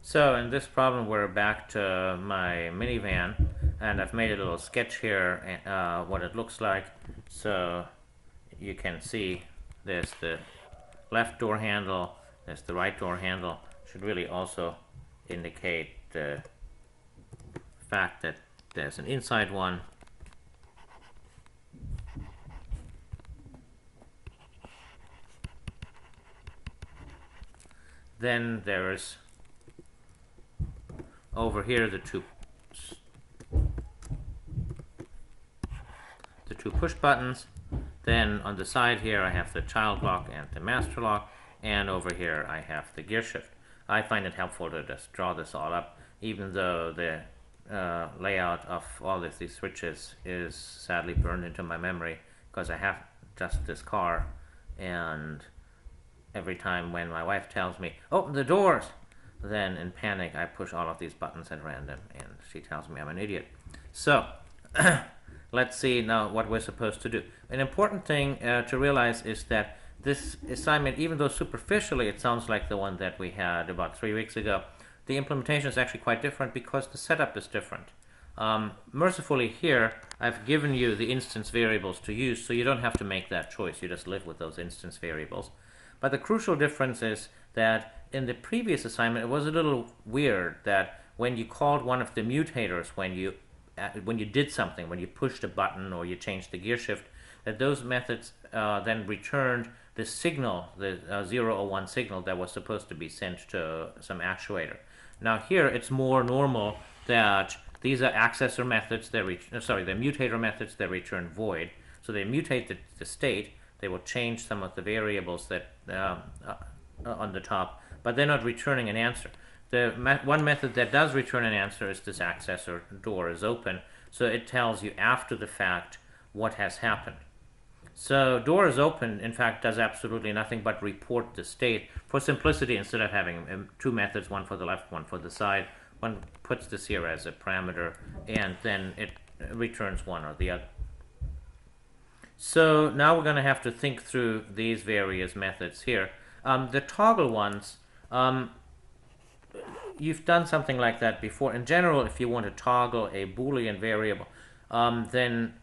So in this problem, we're back to my minivan, and I've made a little sketch here, what it looks like. So you can see there's the left door handle, there's the right door handle. Should really also indicate the fact that there's an inside one. Then there's over here the two push buttons. Then on the side here I have the child lock and the master lock, and over here I have the gear shift. I find it helpful to just draw this all up, even though the layout of all of these switches is sadly burned into my memory, because I have just this car, and every time when my wife tells me, open the doors, then in panic I push all of these buttons at random, and she tells me I'm an idiot. So let's see now what we're supposed to do. An important thing to realize is that this assignment, even though superficially it sounds like the one that we had about 3 weeks ago, the implementation is actually quite different because the setup is different. Mercifully here, I've given you the instance variables to use, so you don't have to make that choice. You just live with those instance variables. But the crucial difference is that in the previous assignment, it was a little weird that when you called one of the mutators, when you did something, when you pushed a button or you changed the gear shift, that those methods then returned the signal, the 0 or 1 signal that was supposed to be sent to some actuator. Now here it's more normal that these are accessor methods that they're mutator methods that return void. So they mutate the state. They will change some of the variables that on the top, but they're not returning an answer. The one method that does return an answer is this accessor door is open, so it tells you after the fact what has happened. So door is open, in fact, does absolutely nothing but report the state. For simplicity, instead of having two methods, one for the left, one for the side, one puts this here as a parameter, and then it returns one or the other. So now we're going to have to think through these various methods here. The toggle ones, you've done something like that before. In general, if you want to toggle a Boolean variable, then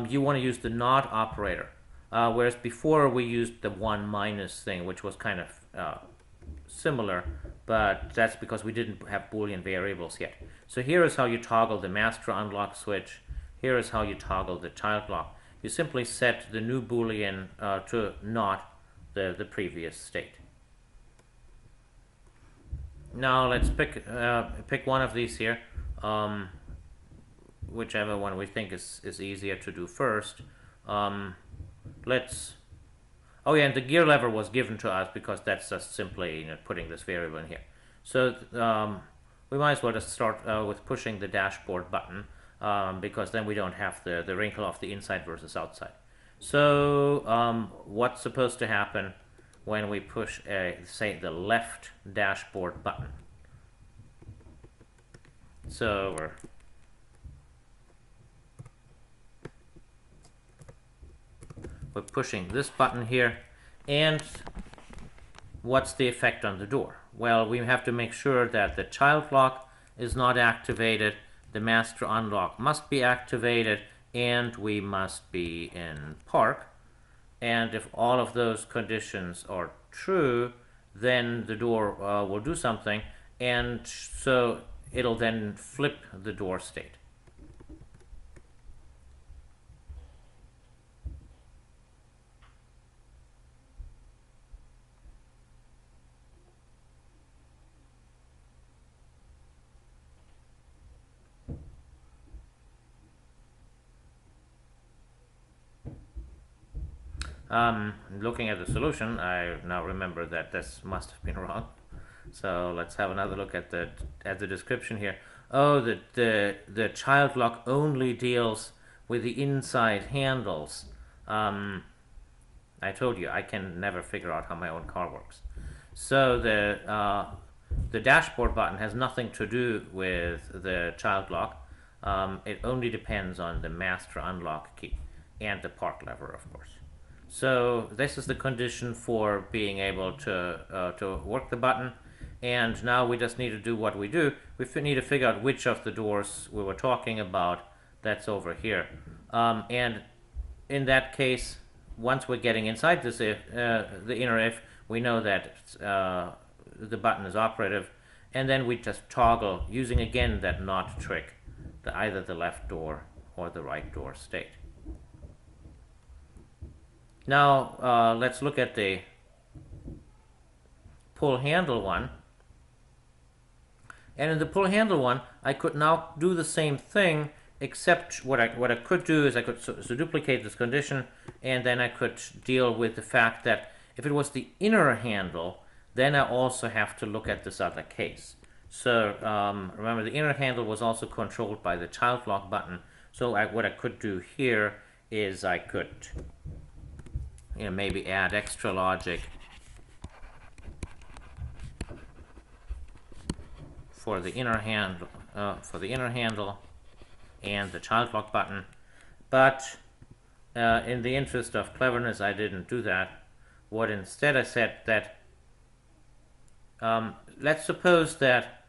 you want to use the not operator, whereas before we used the 1 minus thing, which was kind of similar, but that's because we didn't have Boolean variables yet. So here is how you toggle the master unlock switch. Here is how you toggle the child lock. You simply set the new Boolean to not the previous state. Now let's pick one of these here, whichever one we think is easier to do first. Oh yeah, and the gear lever was given to us because that's just simply putting this variable in here. So we might as well just start with pushing the dashboard button, because then we don't have the wrinkle of the inside versus outside. So what's supposed to happen when we push, say, the left dashboard button? So we're pushing this button here, and what's the effect on the door? Well, we have to make sure that the child lock is not activated, the master unlock must be activated, and we must be in park. And if all of those conditions are true, then the door will do something, and so it'll then flip the door state. Looking at the solution, I now remember that this must have been wrong. So let's have another look at the description here. Oh, the child lock only deals with the inside handles. I told you I can never figure out how my own car works. So the dashboard button has nothing to do with the child lock. It only depends on the master unlock key and the park lever, of course. So this is the condition for being able to work the button, and now we just need to do what we do. We need to figure out which of the doors we were talking about. That's over here. And in that case, once we're getting inside this if, the inner if, we know that the button is operative, and then we just toggle using again that not trick, either the left door or the right door state. Now let's look at the pull handle one. And in the pull handle one, I could now do the same thing, except what I could do is I could so duplicate this condition, and then I could deal with the fact that if it was the inner handle, then I also have to look at this other case. So remember, the inner handle was also controlled by the child lock button. So what I could do here is I could maybe add extra logic for the inner handle, and the child lock button. But in the interest of cleverness, I didn't do that. What instead I said that let's suppose that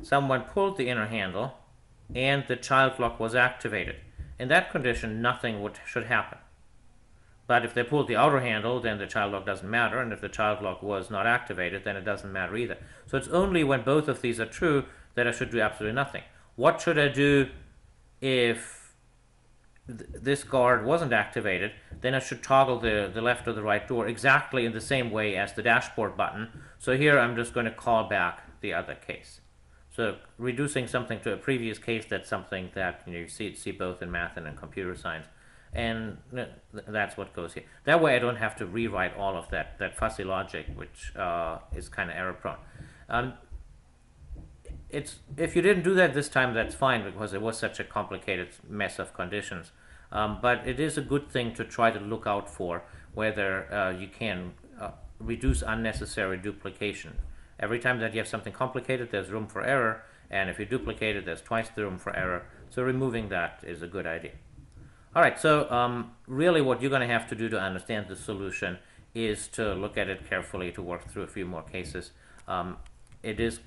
someone pulled the inner handle and the child lock was activated. In that condition, nothing should happen. But if they pulled the outer handle, then the child lock doesn't matter, and if the child lock was not activated, then it doesn't matter either. So it's only when both of these are true that I should do absolutely nothing. What should I do if this guard wasn't activated? Then I should toggle the left or the right door exactly in the same way as the dashboard button. So here I'm just going to call back the other case. So reducing something to a previous case, that's something that you see both in math and in computer science. And that's what goes here. That way I don't have to rewrite all of that fuzzy logic, which is kind of error prone. If you didn't do that this time, that's fine, because it was such a complicated mess of conditions. But it is a good thing to try to look out for whether you can reduce unnecessary duplication. Every time that you have something complicated, there's room for error, and if you duplicate it, there's twice the room for error. So removing that is a good idea. All right, so really what you're going to have to do to understand the solution is to look at it carefully, to work through a few more cases. It is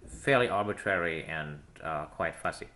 fairly arbitrary and quite fussy.